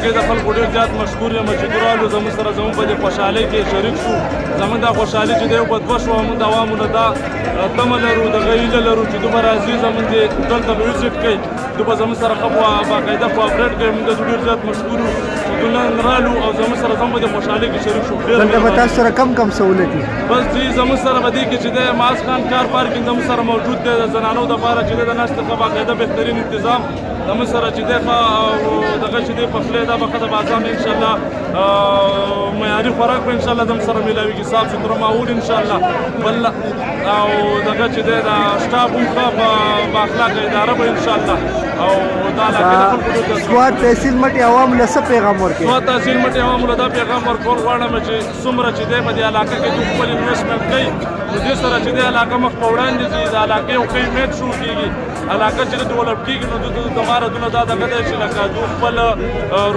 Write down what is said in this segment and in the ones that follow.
علاقې د خلکو ډېر زیات مشهور یم چې درالو زموږ سره زموږ په دې خوشحالۍ کې شریک شو. زموږ دا خوشحالي چې دی یو په دوه شوه، موږ د عوامو نه دا تمه لرو، دغه هیله لرو چې دوی به راځي زموږ دلته به وزټ کوي، دوی به زموږ سره ښه باقاعده کوآپریټ کوي. موږ ډېر زیات مشهور یو چې دوی نن رالو او زموږ سره زموږ د خوشحالۍ کې شریک شو. دلته به تاسو سره کم سهولت وي؟ بس جی زموږ سره به دې کې چې دی معاذ خان کار پارکینګ زموږ سره موجود دی، د زنانو دپاره چې دی د ناستې ښه باقاعده بهترین انتظام زموږ سره چې دی ښه دغه چې دی پخلی دا به ښه د بازار انشاءالله معیاري خوراک به انشاءالله زموږ سره میلاویږي، صاف سوتره ماحول انشاءالله. بل او دغه چې دی دا سټاف هم ښه بااخلاقه اداره به انشاءالله. او دا علاقې د خلکو سوات تحصیل مټې عوامو له څه پیغام ورکوي؟ سوات تحصیل مټې عوامو له دا پیغام ورکول غواړم چې څومره چې دی په دې علاقه کې دوی خپل انویسټمنټ کوي، نو دې سره چې دی علاقه مخ په وړاندې ځي، د علاقې یو ښه امیج شروع کېږي. علاقه چې ډیولپ کېږي نو دغه دونه دا دغه دی چې لکه دوی خپل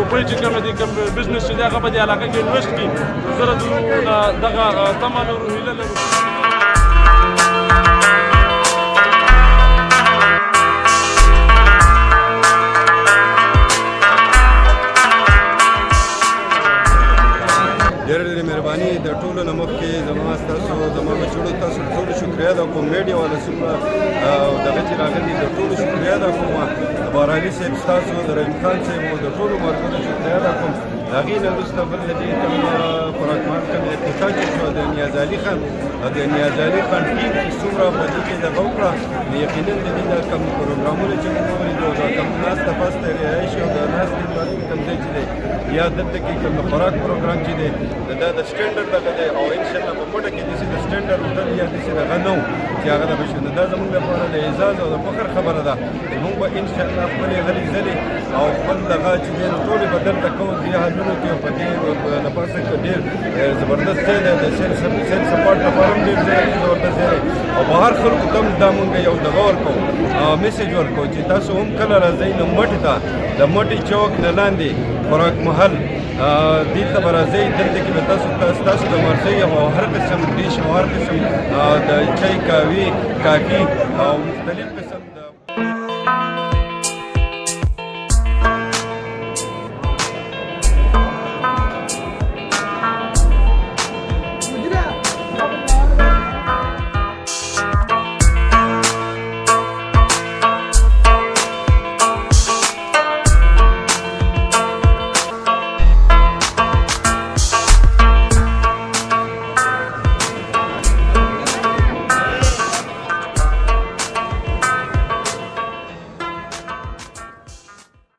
روپۍ چې کومه دي کوم بزنس چې دی هغه په دې علاقه کې انویسټ کړي. زه د دوی دغه تمه لرو، هیله لرو. ډېره مهرباني د ټولو نه مخکې زما ستاسو زما بچوړو تاسو ټولو شکریه ده کوم، میډیا والا څومره دغه چې راغلي د ټولو شکریه ده کوم، د باراني صاحب ستاسو، د رحیم خان صاحب او د ټولو ملګرو شکریه ده کوم. د هغې نه وروسته بل د دې کوم خوراکمان کوم افتتاح چې شو د نیاز علي خان د نیاز علي خان ټیم چې څومره په دې کې دغه وکړه، نو یقینا د دې کوم پروګرامونه چې موږ ولیدو دا کوم ناسته پاسته رهایشي او د ناستې پاسته کوم ځای چې دی یا دلته کې کوم خوراک پروګرام چې دی دا د سټینډرډ دغه دی او انشاءالله په موټه کې داسې د سټینډرډ هوټل یا داسې دغه نه و چې هغه د بشو. دا زموږ لپاره د اعزاز او د فخر خبره ده. موږ به انشاءالله خپلې هلې ځلې او خپل دغه چې دی نو ټولې به دلته کوو دې حالونو کې او په دې لپاسه کې ډېر زبردست ځای دی، د سیل سپاټ لپاره هم ډېر زبردست ځای دی. او بهر خلکو ته هم دا مونږ یو دغه ورکوو میسیج ورکوو چې تاسو هم کله راځئ نو مټې ته د مټې چوک نه لاندې خوراک محل دې ته به راځئ. دلته کې به تاسو د مرغۍ او هر قسم ډیش او هر قسم د چای کاوي کاکي او مختلف قسم